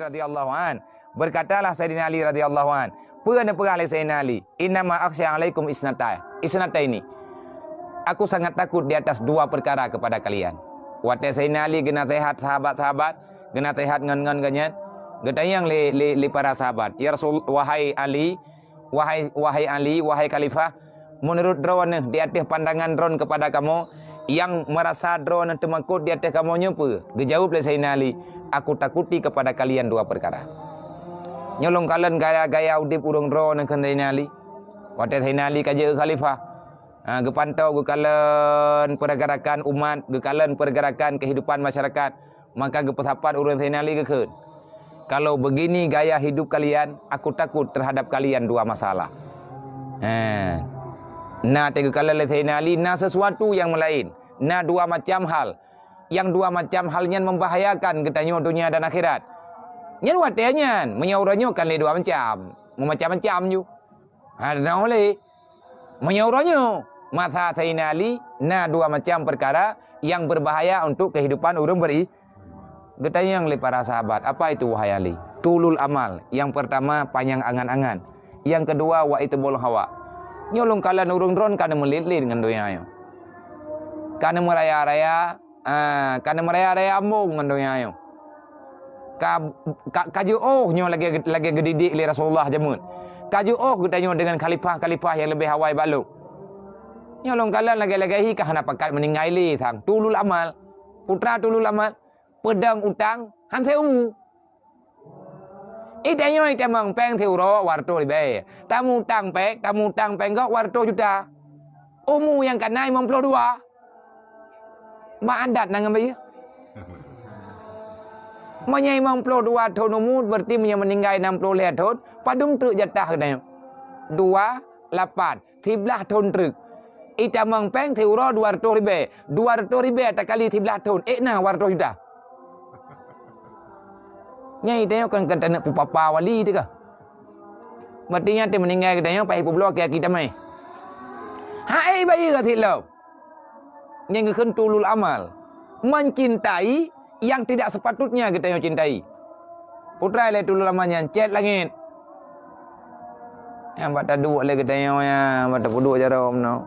radhiyallahu an. Berkatalah Sayyidina Ali radhiyallahu an, perah oleh Sayyidina Ali, innama akhsha alaikum isnata ini. Aku sangat takut di atas dua perkara kepada kalian. Waktu Sayyidina Ali kena sehat sahabat-sahabat, kena sehat ngan ganyan. Getayang li para sahabat, ya Rasul, wahai Ali, wahai Ali, wahai khalifah, menurut drone di atas pandangan drone kepada kamu, yang merasa drone temakut di atas kamu nyupa. Dijawab oleh Sayyidina Ali, aku takuti kepada kalian dua perkara. Nyolong kalian gaya-gaya udip urung drone ke Sayyidina Ali. Waktu Sayyidina Ali kaja khalifah, gepantau kalian pergerakan umat, kalian pergerakan kehidupan masyarakat, maka gepesapat urang Sayyidina Ali ke. Kalau begini gaya hidup kalian, aku takut terhadap kalian dua masalah. Nah, tiga kali Sayyidina Ali, nah sesuatu yang lain. Nah dua macam hal. Yang dua macam halnya membahayakan ketanya dunia dan akhirat. Nyan watenya, menyauranyo kan le dua macam. Macam-macam ju. Ada oleh menyauranyo. Mata Sayyidina Ali, nah dua macam perkara yang berbahaya untuk kehidupan orang beri. Getanya oleh para sahabat, apa itu wahai Ali? Tulul amal. Yang pertama, panjang angan-angan. Yang kedua, wa itbul hawa. Nyolong kalian urung drone karena melilit dengan doanya. Karena meraya-raya ambung dengan doanya. Kaju nyo lagi gedidik li Rasulullah jamun. Kaju getanya dengan khalifah yang lebih hawai balu. Nyolong kalian lagi-lagi kah nak pakat meninggal li thang. Tulul amal. Putra tulul amal. Pedang utang han theo. Itanya ita mang peng theo ro warto libe. Tamu tang peng kau warto juta. Umu yang kanai 62. Ma adat nang ambil. Menyai 62 tahun umur berarti meninggal 60 tahun. Padung truk jatah kena. 28 13 tahun truk. Ita mang peng theo ro 200 ribe. 200 ribe tak kali 13 tahun. Nah warto juta. Nyai tengok kan kata nak pupapa wali tu ke. Berarti dia meninggal katanya pai publok kita mai. Hai bayi ke thilau. Yang tulul amal. Mencintai yang tidak sepatutnya kita yang cintai. Putra le tulul amalnya cet langit. Yang bata duk le katanya ya, bata puduk cara omno.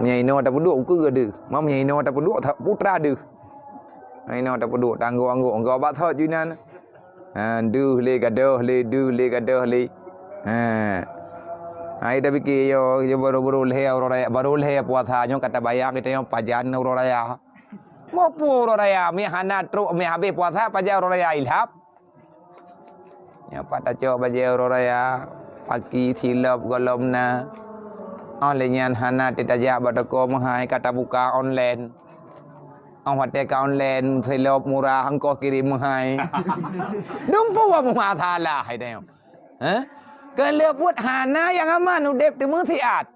Nyai no ta puduk ke ada. Mam nyai no ta puduk putra ada. Ai no tak peduk tangguh-angguh engkau bat thot junan. Du le gadoh le ai dah fikir yo baru le orang baru le puasa nyo kata bayar kita yang pajan orang raya. Mau pu orang raya mi hana truk mi habis puasa pajan orang raya ilhap. Ya pada coba baje orang raya pagi silap golomna. Oleh nyan hana tidak badako menghai kata buka online. Orang kata online silap murah engkau kirim menghai. Dumpu wa muhathala hai tengok. Kalau buat hana yang aman udep temu siat.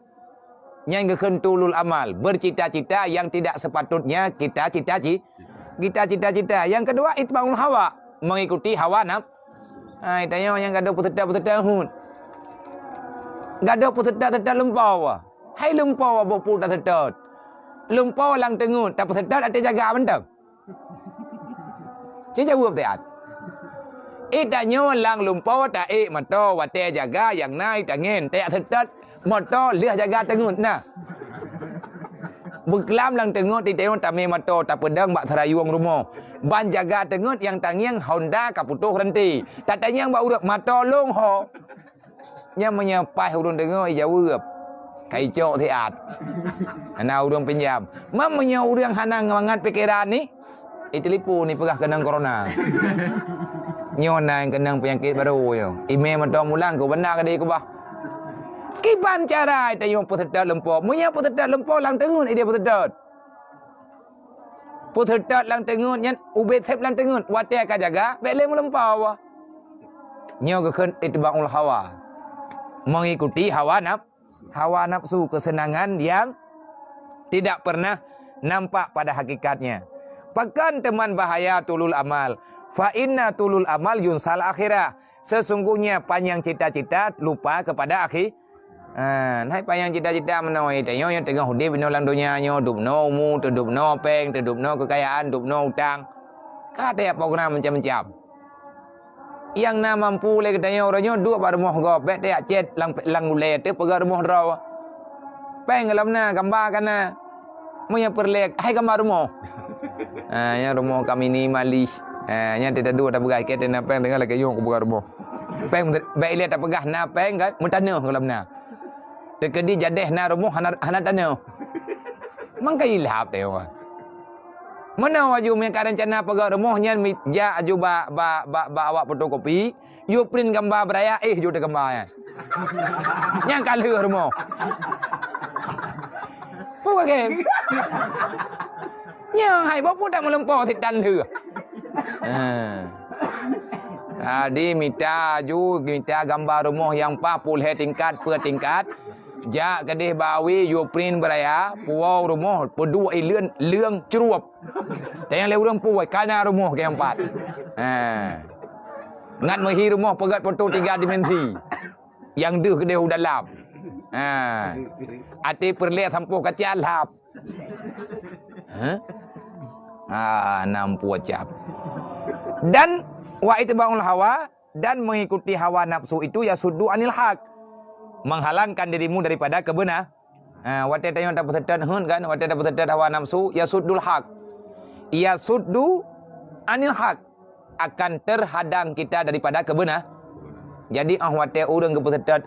Yang tulul amal, bercita-cita yang tidak sepatutnya kita cita-cita. Yang kedua itbaul hawa, mengikuti hawa nafsu. Hai tengok yang gaduh peserta hud. Gaduh peserta lempau. Hai lempau bopu tak sedot. Lumpau lang tengut, tapi sedot ada jaga mentang. Jadi jawab tiat. Itanya lang lumpau tak mato wate jaga yang naik tangen tiat sedot mato lihat jaga tengut nah. Beklam lang tengut itanya tame mato tak pedang bak serayuang rumah. Ban jaga tengut yang tangiang Honda kaputuh renti. Tatanya yang bak urap mato long ho. Nya menyapai urun tengut jawab. Kai cok tiat. Ana urang pinjam. Mamanya urang hana ngangat pikiran ni. Telefon ni pegah kenang corona. Nyona yang kenang penyakit baru yo. Email matang mulang ko benar ke dia ko bah. Kiban cara ita yung putedat lempau. Munya putedat lempau lang tengun dia putedat. Putedat lang tengun nyan ubet sep lang tengun. Wate ka jaga bele mu lempau. Nyo ke itbaul hawa. Mengikuti hawa nafsu kesenangan yang tidak pernah nampak pada hakikatnya. Bahkan teman bahaya tulul amal. Fa inna tulul amal yunsal akhirah. Sesungguhnya panjang cita-cita lupa kepada akhir. Hai panjang cita-cita menawai tanya yang tengah hidup dalam dunia nyo, dupno mu, dupno peng, dupno kekayaan, dupno utang. Kata program macam-macam. Yang na mampu le katanya orangnya dua bar rumah go bet dia cet lang ule te pegar rumah draw. Peng dalam na gambar kan na. Monya perlek hai gambar rumah. Nya rumah kami ni mali. Nya tidak dua tak begai ket na peng dengan lagi yo ko pegar rumah. Peng baik lihat tak pegah na peng kan mentana dalam na. Tekedi jadeh na rumah hana tanah. Mangka ilhap teh. Mana waju mereka rencana pegang rumahnya ja aju ba awak fotokopi, you print gambar beraya you dah gambarnya. Yang kali rumah. Puk ke? Nya hai bapu tak melempau titan leh. Tadi minta gambar rumah yang 40 tingkat per tingkat. Ja kedih bawi you print beraya puau rumah pedua leung ceruap. Tayang le urang puai kana rumah ke 4. Ngat mahi rumah pegat foto 3 dimensi. Yang deuh kedih dalam. Ati perlihat hampuh kaca lap. Nampu cap. Dan wa itba'ul hawa dan mengikuti hawa nafsu itu ya suddu anil haq. Menghalangkan dirimu daripada kebenar. Wate tayong tak bersetan hun kan, wate tak bersetan hawa nafsu ya suddul haq. Ya suddu anil haq, akan terhadang kita daripada kebenar. Jadi wate urang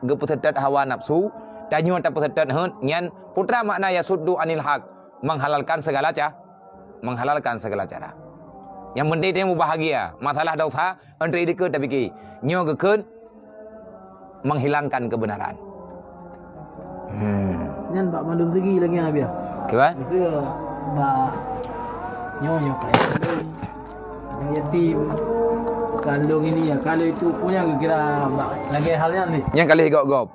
gepesetat hawa nafsu, tayong tak bersetan hun nyan putra makna ya suddu anil haq, menghalalkan segala cara. Yang penting dia bahagia. Masalah dosa antri dikut tapi ki nyo gekun menghilangkan kebenaran. Nyan bak mandum segi lagi habis. Kewan? Itu bak nyonya kayak yang yatim kandung ini ya. Kalau itu punya kira bak lagi halnya nih. Yang kali gop.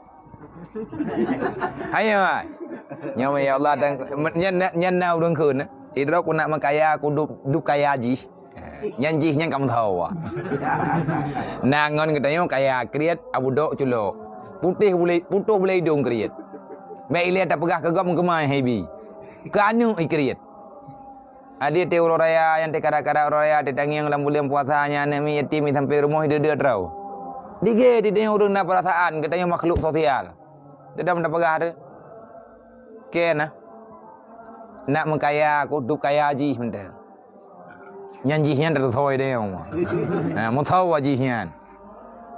Hayo ai. Nyo ya Allah dan nyan nau dong kun. Idro ku nak makaya ku dup kaya ji. Nyan ji nyan kam thau. Nangon katanya kaya kriat abudok culo. Putih boleh hidung kriat. Baik lihat tak pegah kegam kemai hebi. Kanu ikriat. Adik te orang raya yang te kara-kara orang raya te tangi yang dalam bulan puasanya nami yatim sampai rumah dia trau. Dige dia urang na perasaan katanya makhluk sosial. Tidak mendapat pegah ada. Kena. Nak mengkaya aku duk kaya haji sebentar. Nyanjihan terthoi dia orang. Mau tahu hajihan.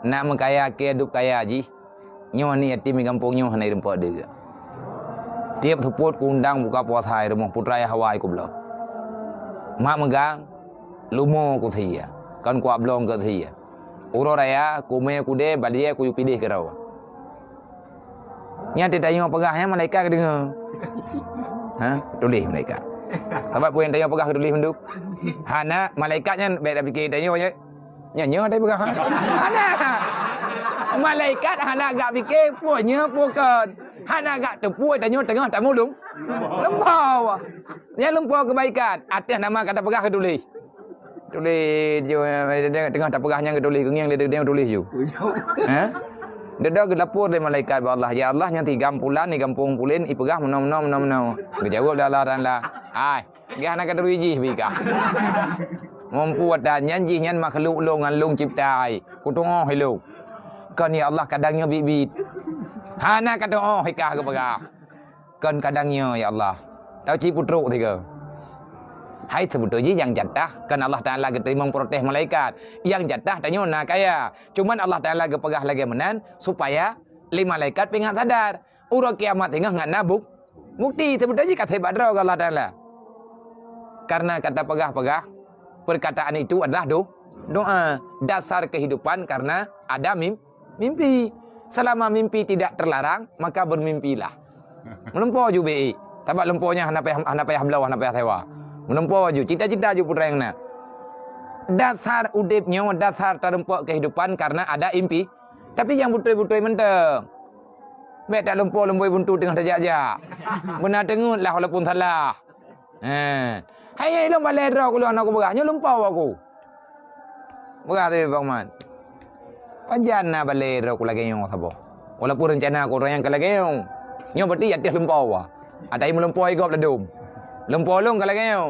Nak mengkaya ke duk kaya haji. Nyo ni yatim di kampung nyo hanai rempak dia. Tiap support ku undang buka puasa rumah putra ya Hawaii ku belum. Mak megang lumo ku thia. Kan ku ablong ke thia. Uro raya ku me ku de balia ku pilih ke rawa. Nya tidak tanya pegahnya malaikat dengar. Tulis malaikat. Sebab pun tanya pegah tulis menduk. Hana malaikatnya baik dah fikir tanya je. Nya ada pegah. Hana. Malaikat hana agak fikir punya bukan. Hana agak terpuai tanya tengah tak ngulung. Lempau. Dia lempau kebaikan. Atas nama kata pegah tulis. Tulis je tengah tak pegahnya tulis kengiang dia tulis je. Dia dah ke lapor dari malaikat Allah. Ya Allah yang 30 ni kampung pulin ipegah menom. Kejawab dah Allah dan lah. Ai, dia nak kata biji bika. Mampu dan nyanyi nyan makhluk long ngalung ciptai. Kutungoh hello. Kan ya Allah kadangnya bibit. Hana kata hikah ke pegah. Kan kadangnya ya Allah. Tahu ci putruk tiga. Hai sebetulnya yang jatah kan Allah Taala keterima memprotes malaikat. Yang jatah tanya nak kaya. Cuman Allah Taala kepegah lagi menan supaya 5 malaikat pingat sadar. Ura kiamat tengah ngan nabuk. Bukti sebetulnya kata hebat draw Allah Taala. Karena kata pegah-pegah perkataan itu adalah doa dasar kehidupan karena ada mimpi. Selama mimpi tidak terlarang maka bermimpilah. Melempau ju BI. Tabak lemponya hana payah belau hana payah sewa. Melempau ju cita-cita ju putra yang nak. Dasar udipnya dasar terempuk kehidupan karena ada impi. Tapi yang betul-betul mentang. Baik tak lempoi buntu tengah terjak-jak. Benar tengut lah walaupun salah. Hai lo balai draw aku anak aku berahnya lempau aku. Berah tu Bang Man. Pajana balai draw aku lagi yang sabo. Walaupun rencana aku orang yang lagi yang. Nyo berarti ya dia lempau. Ada yang melempau igop ledum. Lempau long kalau kau.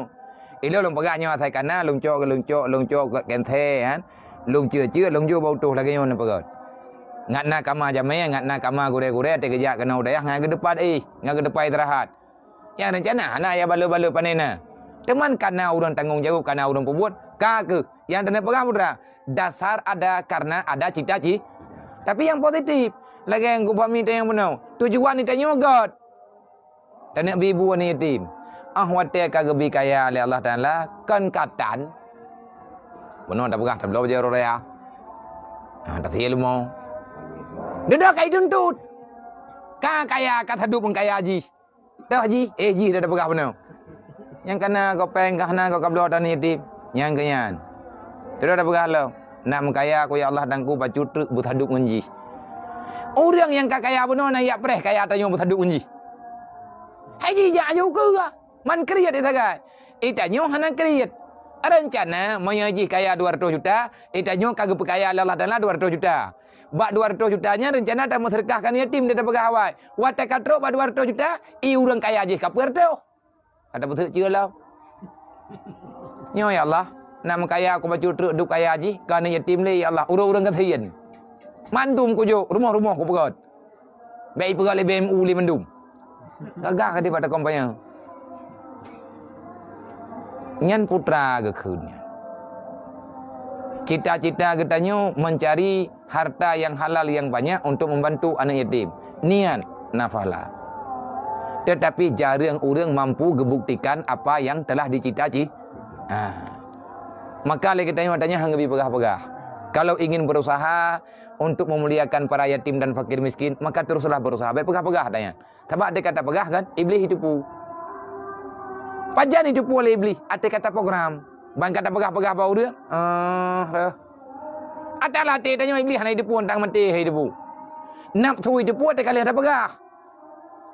Ilo lung pegahnya atai kana lung cok ke kenthe kan. Lung cia lung ju bau tuh lagi nyon pegot. Ngatna kama jame ngatna kama gure-gure te kerja kena udayah ngan ke depan ngan ke depan istirahat. Yang rencana ana ya balu-balu panena. Teman kana urang tanggung jawab kana urang pembuat ke yang tanda pegah putra. Dasar ada karena ada cita-cita. Tapi yang positif lagi yang gupami yang benar. Tujuan ni tanya God. Tanya bibu ni yatim. Ahwate kagabi kaya oleh Allah Taala kan katan. Benar tak pegah tak belum je raya. Tak tiel mau. Dia kai tuntut. Kaya kat hidup kaya haji. Dah haji, ji dah pegah benar. Yang kana kau peng kana kau kablo dan yatim. Yang kenyan. Dia dah pegah lo. Nak mengkaya aku ya Allah dan ku bacu truk berhadap menji. Orang yang kaya benar nak yak preh kaya tanya berhadap menji. Haji ja ayu ke? Man kriat itagai. Itanyo hana kriat. Rencana menyaji kaya 200 juta, itanyo kagak perkaya Allah Taala 200 juta. Bak 200 jutanya rencana tak mensedekahkan yatim dia pegah awai. Watak katrok bak 200 juta, urang kaya aje kapur tu. Kata betul celah. Nyo ya Allah, nak mengkaya aku baju truk duk kaya aje, kana yatim le ya Allah, urang-urang kathian. Mandum ku jo, rumah-rumah ku pegot. Baik pegot le BMU le mandum. Gagah ka di pada kompanya. Nyan putra ke khunnya. Cita-cita katanya mencari harta yang halal yang banyak untuk membantu anak yatim. Niat nafala. Tetapi jarang orang mampu gebuktikan apa yang telah dicita-cita. Maka lagi tanya hang lebih pegah-pegah. Kalau ingin berusaha untuk memuliakan para yatim dan fakir miskin, maka teruslah berusaha. Baik pegah-pegah tanya. Sebab dia kata pegah kan, iblis hidup. Pajan hidup oleh iblis. Ada kata program. Bang kata pegah-pegah bau dia. Ada latih tanya iblis hana hidup tang mati hidup. Nak tu hidup ada kali ada pegah.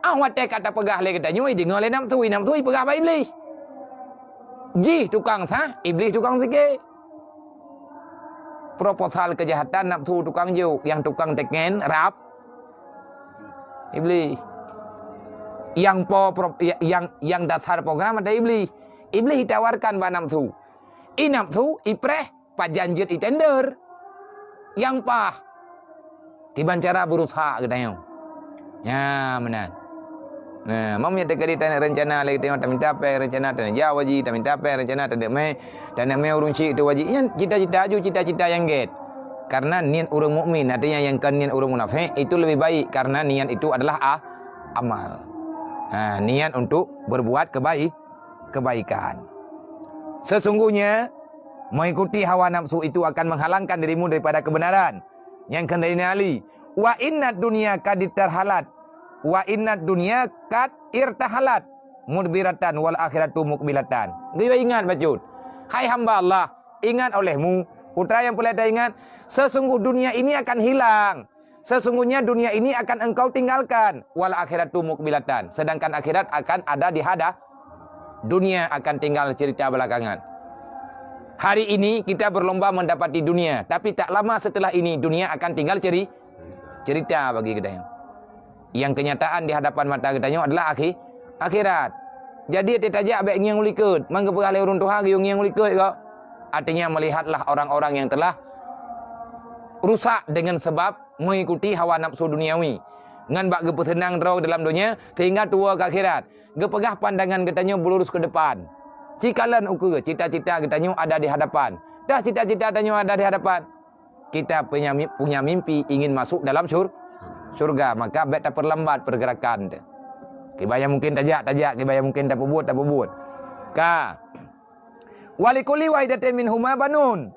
Awak kata pegah le katanya dengar le nak tu pegah ba iblis. Ji tukang sah, iblis tukang fikir. Proposal kejahatan nak tu tukang juk, yang tukang teken rap iblis. Yang dasar program ada iblis. Iblis ditawarkan ba nafsu. Nafsu ipreh pajanjit tender. Yang pah tiban cara berusaha katanya. Ya benar. Nah, mamnya tekadi tanya rencana lagi tengok tak minta apa rencana tanya jauh waji tak minta apa rencana tanya me urung cik tu waji. Yang cita-cita yang get. Karena niat orang mukmin artinya yang kan niat orang munafik itu lebih baik karena niat itu adalah amal. Niat untuk berbuat kebaikan. Sesungguhnya mengikuti hawa nafsu itu akan menghalangkan dirimu daripada kebenaran. Yang kendalinya Ali. Wa innad dunya kad tarhalat. Wa innad dunya kad irtahalat. Mudbiratan wal akhiratu mukbilatan. Dia ingat bacut. Hai hamba Allah, ingat olehmu. Putra yang boleh ingat, sesungguh dunia ini akan hilang. Sesungguhnya dunia ini akan engkau tinggalkan. Wal akhiratu mukbilatan. Sedangkan akhirat akan ada di hadap. Dunia akan tinggal cerita belakangan. Hari ini kita berlomba mendapati dunia. Tapi tak lama setelah ini dunia akan tinggal cerita bagi kita. Yang kenyataan di hadapan mata kita adalah akhirat. Jadi dia tajak baik yang ulikut. Mangga peralih urun Tuhan yang ulikut kok. Artinya melihatlah orang-orang yang telah rusak dengan sebab mengikuti hawa nafsu duniawi. Ngan bak ge tenang terus dalam dunia sehingga tua ke akhirat. Ge pegah pandangan katanya berlurus ke depan. Cikalan ukur cita-cita katanya ada di hadapan. Dah cita-cita katanya ada di hadapan. Kita punya mimpi ingin masuk dalam surga, maka bet tak perlambat pergerakan. Kibaya mungkin tajak, kibaya mungkin tak buat. Walikuli wahidatin minhuma banun.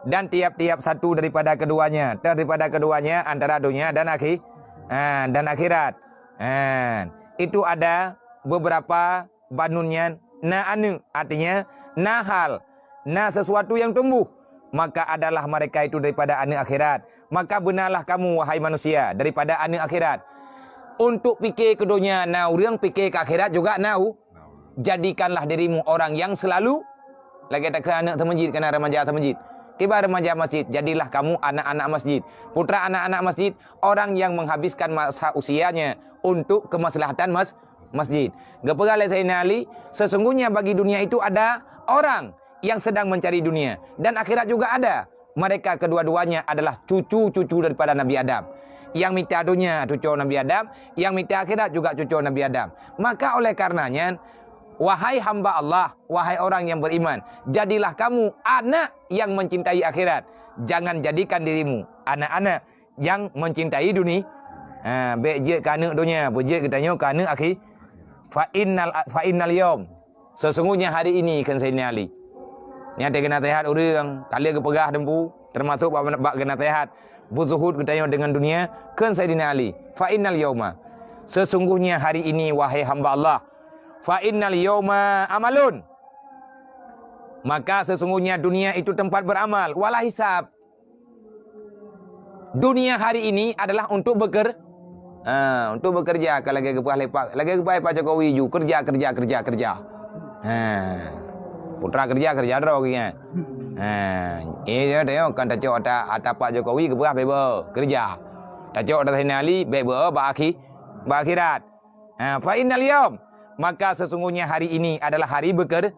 Dan tiap-tiap satu daripada keduanya antara dunia dan akhirat. Itu ada beberapa banunnya artinya nahal, sesuatu yang tumbuh. Maka adalah mereka itu daripada anak akhirat. Maka benarlah kamu wahai manusia daripada anak akhirat. Untuk fikir ke dunia urang fikir ke akhirat juga jadikanlah dirimu orang yang selalu lagi tak ke anak masjid kena remaja masjid. Tiba remaja masjid, jadilah kamu anak-anak masjid. Putra anak-anak masjid, orang yang menghabiskan masa usianya untuk kemaslahatan masjid. Gepegal Sayyidina Ali, sesungguhnya bagi dunia itu ada orang yang sedang mencari dunia dan akhirat juga ada. Mereka kedua-duanya adalah cucu-cucu daripada Nabi Adam. Yang minta dunia cucu Nabi Adam, yang minta akhirat juga cucu Nabi Adam. Maka oleh karenanya, wahai hamba Allah, wahai orang yang beriman, jadilah kamu anak yang mencintai akhirat. Jangan jadikan dirimu anak-anak yang mencintai dunia. Beje kana dunia, beje katanya kana akhir. Fa innal yawm. Sesungguhnya hari ini kan Sayyidina Ali. Ni ada kena nasihat orang, kali ke pegah dempu, termasuk bab kena nasihat berzuhud katanya dengan dunia, kan Sayyidina Ali. Fa innal yawma. Sesungguhnya hari ini wahai hamba Allah. Fa innal yawma amalun. Maka sesungguhnya dunia itu tempat beramal, wala hisab. Dunia hari ini adalah untuk untuk bekerja. Kalau lagi kepah lepak, lagi kepah Pak Jokowi ju kerja. Putra kerja dah orangnya. Dia kan tak cok ada Pak Jokowi kepah beba kerja. Tak cok ada Sayyidina Ali beba akhirat. Fa innal yawm. Maka sesungguhnya hari ini adalah hari bekerja.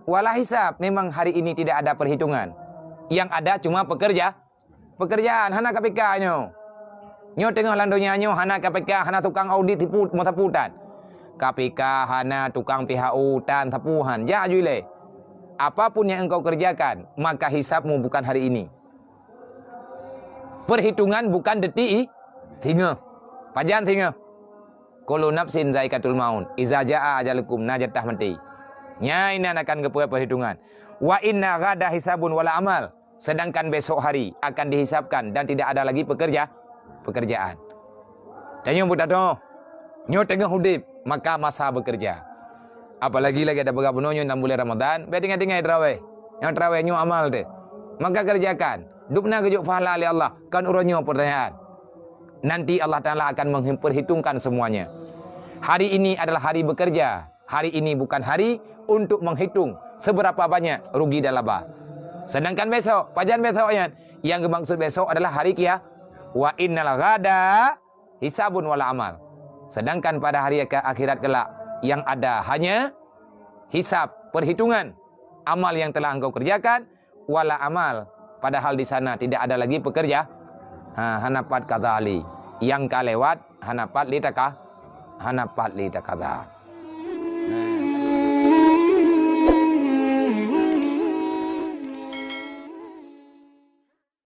Wala hisab, memang hari ini tidak ada perhitungan. Yang ada cuma pekerjaan. Hana KPK nyo. Nyo tengah landonya nyo hana KPK, hana tukang audit tipu mata putan. KPK hana tukang PHU tan tapuhan. Ja jule. Apapun yang engkau kerjakan, maka hisabmu bukan hari ini. Perhitungan bukan detik tinga. Pajan tinga. Kullu nafsin zaikatul maut. Iza jaa ajalukum najatah mati. Nya ini akan kepunya perhitungan. Wa inna ghada hisabun wala amal. Sedangkan besok hari akan dihisapkan dan tidak ada lagi pekerjaan. Tanya butato, nyo tengah hudip, maka masa bekerja. Apalagi lagi ada beberapa nonyo 6 bulan Ramadan, betinga-tinga terawih. Yang terawih nyo amal deh. Maka kerjakan. Dupna kejuk pahala oleh Allah, kan uronyo pertanyaan. Nanti Allah Taala akan memperhitungkan semuanya. Hari ini adalah hari bekerja. Hari ini bukan hari untuk menghitung seberapa banyak rugi dan laba. Sedangkan besok, pajan besoknya, yang dimaksud besok adalah hari kiamat. Wa innal ghada hisabun wala amal. Sedangkan pada hari akhirat kelak yang ada hanya hisab, perhitungan amal yang telah engkau kerjakan, wala amal. Padahal di sana tidak ada lagi pekerja. Hanapat kadzali. Yang kalewat hanapat li takah. Hanapat li takadha.